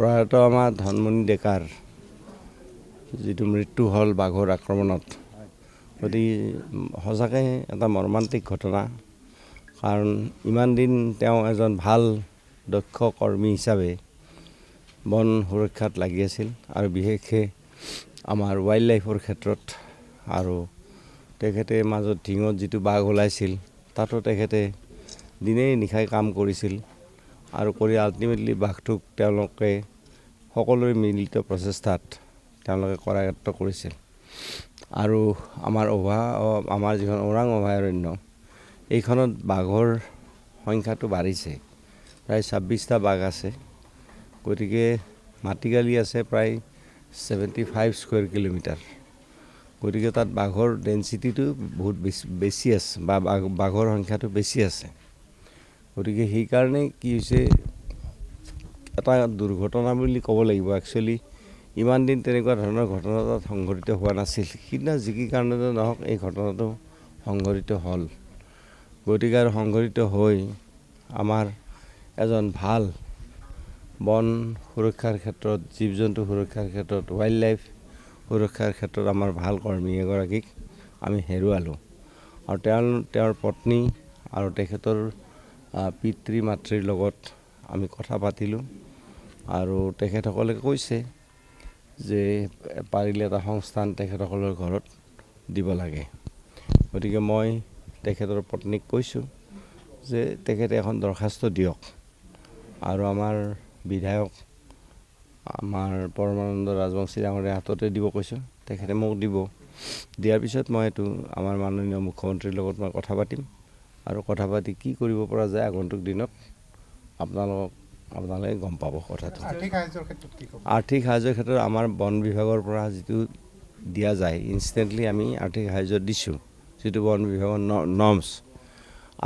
প্ৰয়াত আমাৰ ধনমণি ডেকাৰ যিটো মৃত্যু হ'ল বাঘৰ আক্ৰমণত, গতিকে সঁচাকৈ এটা মৰ্মান্তিক ঘটনা। কাৰণ ইমান দিন তেওঁ এজন ভাল দক্ষ কৰ্মী হিচাপে বন সুৰক্ষাত লাগি আছিল আৰু বিশেষকৈ আমাৰ ৱাইল্ড লাইফৰ ক্ষেত্ৰত। আৰু তেখেতে মাজত ঢিঙত যিটো বাঘ ওলাইছিল তাতো তেখেতে দিনেই নিশাই কাম কৰিছিল আৰু কৰি আল্টিমেটলি বাঘটোক তেওঁলোকে সকলোৰে মিলিত প্ৰচেষ্টাত তেওঁলোকে কৰায়ত্ব কৰিছিল। আৰু আমাৰ যিখন ওৰাং অভয়াৰণ্য, এইখনত বাঘৰ সংখ্যাটো বাঢ়িছে, প্ৰায় 26টা বাঘ আছে। গতিকে মাটিকালি আছে প্ৰায় 75 স্কুৱেৰ কিলোমিটাৰ। গতিকে তাত বাঘৰ ডেঞ্চিটিটো বহুত বেছি আছে বা বাঘৰ সংখ্যাটো বেছি আছে। গতিকে সেইকাৰণে কি হৈছে, এটা দুৰ্ঘটনা বুলি ক'ব লাগিব। একচুৱেলি ইমান দিন তেনেকুৱা ধৰণৰ ঘটনা তাত সংঘটিত হোৱা নাছিল। সিদিনা যি কি কাৰণতে নহওক এই ঘটনাটো সংঘটিত হ'ল। গতিকে আৰু সংঘটিত হৈ আমাৰ এজন ভাল বন সুৰক্ষাৰ ক্ষেত্ৰত, জীৱ জন্তু সুৰক্ষাৰ ক্ষেত্ৰত, ৱাইল্ড লাইফ সুৰক্ষাৰ ক্ষেত্ৰত আমাৰ ভাল কৰ্মী এগৰাকীক আমি হেৰুৱালোঁ। আৰু তেওঁৰ পত্নী আৰু তেখেতৰ পিতৃ মাতৃৰ লগত আমি কথা পাতিলোঁ আৰু তেখেতসকলে কৈছে যে পাৰিলে এটা সংস্থান তেখেতসকলৰ ঘৰত দিব লাগে। গতিকে মই তেখেতৰ পত্নীক কৈছোঁ যে তেখেতে এখন দৰখাস্ত দিয়ক আৰু আমাৰ বিধায়ক আমাৰ পৰমানন্দ ৰাজবংশী ডাঙৰীয়াৰ হাততে দিব কৈছোঁ। তেখেতে মোক দিব। দিয়াৰ পিছত মই এইটো আমাৰ মাননীয় মুখ্যমন্ত্ৰীৰ লগত মই কথা পাতিম আৰু কথা পাতি কি কৰিব পৰা যায় আগন্তুক দিনত আপোনালোকে গম পাব কথাটো। আৰ্থিক সাহায্যৰ ক্ষেত্ৰত আমাৰ বন বিভাগৰ পৰা যিটো দিয়া যায়, ইনষ্টেণ্টলি আমি আৰ্থিক সাহায্য দিছোঁ, যিটো বন বিভাগৰ নৰ্মছ।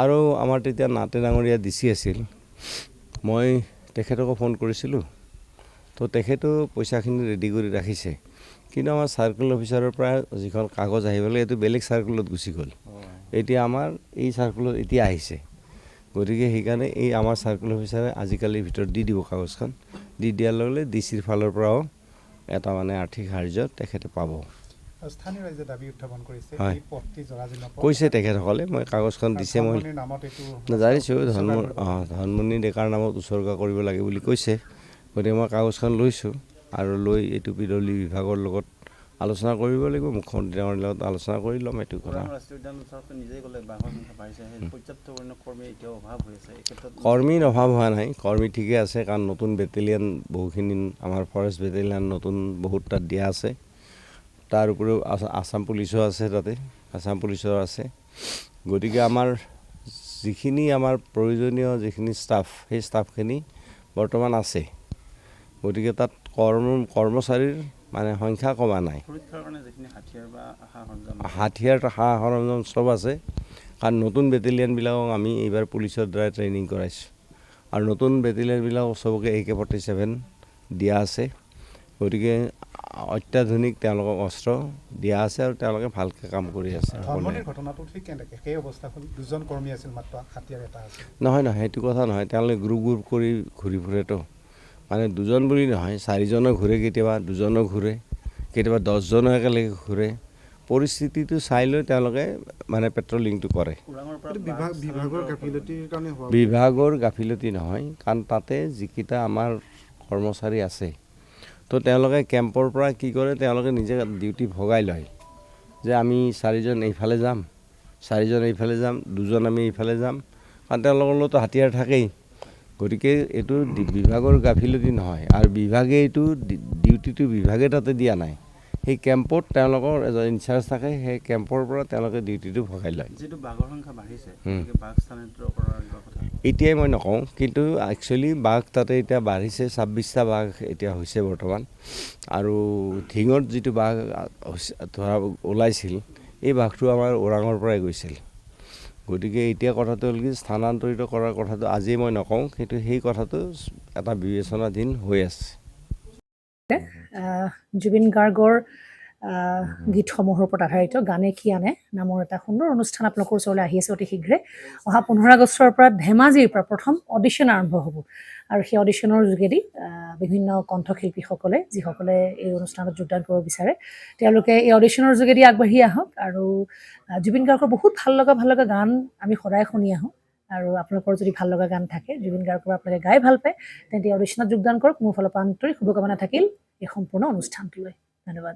আৰু আমাৰ তেতিয়া নাতে ডাঙৰীয়া DC আছিল, মই তেখেতকো ফোন কৰিছিলোঁ। তো তেখেতেও পইচাখিনি ৰেডি কৰি ৰাখিছে, কিন্তু আমাৰ চাৰ্কেল অফিচাৰৰ পৰা যিখন কাগজ আহিব লাগে এইটো বেলেগ চাৰ্কেলত গুচি গ'ল। এতিয়া আমাৰ এই চাৰ্কেলত এতিয়া আহিছে। গতিকে সেইকাৰণে এই আমাৰ চাৰ্কেল অফিচাৰে আজিকালিৰ ভিতৰত দি দিব কাগজখন। দি দিয়াৰ লগে লগে DCৰ ফালৰ পৰাও এটা আৰ্থিক সাহায্য তেখেতে পাব। স্থানীয় ৰাইজে দাবী উত্থাপন কৰিছে, হয়, এই পথটি জৰাজীৰ্ণ কৈছে তেখেতসকলে। মই কাগজখন দিছে, মই জানিছোঁ ধনমণি ডেকাৰ নামত উচৰ্গা কৰিব লাগে বুলি কৈছে। গতিকে মই কাগজখন লৈছোঁ আৰু লৈ এইটো বিধলি বিভাগৰ লগত আলোচনা কৰিব লাগিব। মুখ্যমন্ত্ৰী ডাঙৰীয়াৰ লগত আলোচনা কৰি ল'ম এইটো কথা। কৰ্মীৰ অভাৱ হোৱা নাই, কৰ্মী ঠিকে আছে। কাৰণ নতুন বেটেলিয়ান বহুখিনি আমাৰ ফৰেষ্ট বেটেলিয়ান নতুন বহুত তাত দিয়া আছে। তাৰ উপৰিও আছাম পুলিচো আছে তাতে, আছাম পুলিচৰ আছে। গতিকে আমাৰ যিখিনি আমাৰ প্ৰয়োজনীয় যিখিনি ষ্টাফ, সেই ষ্টাফখিনি বৰ্তমান আছে। গতিকে তাত কৰ্মচাৰীৰ সংখ্যা কমা নাই। হাথিয়াৰ সা সৰঞ্জাম চব আছে। কাৰণ নতুন বেটেলিয়ানবিলাকক আমি এইবাৰ পুলিচৰ দ্বাৰা ট্ৰেইনিং কৰাইছোঁ আৰু নতুন বেটেলিয়ানবিলাকক চবকে AK-47 দিয়া আছে। গতিকে অত্যাধুনিক তেওঁলোকক অস্ত্ৰ দিয়া আছে আৰু তেওঁলোকে ভালকৈ কাম কৰি আছে। নহয়, সেইটো কথা নহয়। তেওঁলোকে গ্ৰুপ কৰি ঘূৰি ফুৰেতো, দুজন বুলি নহয়, 4জনো ঘূৰে, কেতিয়াবা 2জনো ঘূৰে, কেতিয়াবা 10জনো একেলগে ঘূৰে। পৰিস্থিতিটো চাই লৈ তেওঁলোকে পেট্ৰলিংটো কৰে। বিভাগৰ গাফিলতি নহয়, কাৰণ তাতে যিকেইটা আমাৰ কৰ্মচাৰী আছে, তো তেওঁলোকে কেম্পৰ পৰা কি কৰে, তেওঁলোকে নিজে ডিউটি ভগাই লয় যে আমি 4জন এইফালে যাম, 4জন এইফালে যাম, 2জন আমি এইফালে যাম। কাৰণ তেওঁলোকৰ লগতো হাতিয়াৰ থাকেই। গতিকে এইটো বিভাগৰ গাফিলতি নহয় আৰু বিভাগে এইটো ডিউটিটো বিভাগে তাতে দিয়া নাই। সেই কেম্পত তেওঁলোকৰ এজন ইনচাৰ্জ থাকে, সেই কেম্পৰ পৰা তেওঁলোকে ডিউটিটো ভগাই লয়। এতিয়াই মই নকওঁ, কিন্তু একচুৱেলি বাঘ তাতে এতিয়া বাঢ়িছে, 26টা বাঘ এতিয়া হৈছে বৰ্তমান। আৰু ঢিঙত যিটো বাঘ ধৰা ওলাইছিল, এই বাঘটো আমাৰ ওৰাঙৰ পৰাই গৈছিল। গতিকে এতিয়া কথাটো হ'ল কি, স্থানান্তৰিত কৰাৰ কথাটো আজি মই নকওঁ, কিন্তু সেই কথাটো এটা বিবেচনাধীন হৈ আছে। জুবিন গাৰ্গৰ গীতসমূহৰ ওপৰত আধাৰিত গানে কি আনে নামৰ এটা সুন্দৰ অনুষ্ঠান আপোনালোকৰ ওচৰলৈ আহি আছে অতি শীঘ্ৰে। অহা 15 আগষ্টৰ পৰা ধেমাজিৰ পৰা প্ৰথম অডিশ্যন আৰম্ভ হ'ব আৰু সেই অডিশ্যনৰ যোগেদি বিভিন্ন কণ্ঠশিল্পীসকলে যিসকলে এই অনুষ্ঠানত যোগদান কৰিব বিচাৰে তেওঁলোকে এই অডিশ্যনৰ যোগেদি আগবাঢ়ি আহক আৰু জুবিন গাৰ্গৰ বহুত ভাল লগা গান আমি সদায় শুনি আহোঁ আৰু আপোনালোকৰ যদি ভাল লগা গান থাকে জুবিন গাৰ্গৰ আপোনালোকে গাই ভাল পায় তেন্তে অডিশ্যনত যোগদান কৰক মোৰ ফালৰ পৰা আন্তৰিক শুভকামনা থাকিল এই সম্পূৰ্ণ অনুষ্ঠানটোলৈ ধন্যবাদ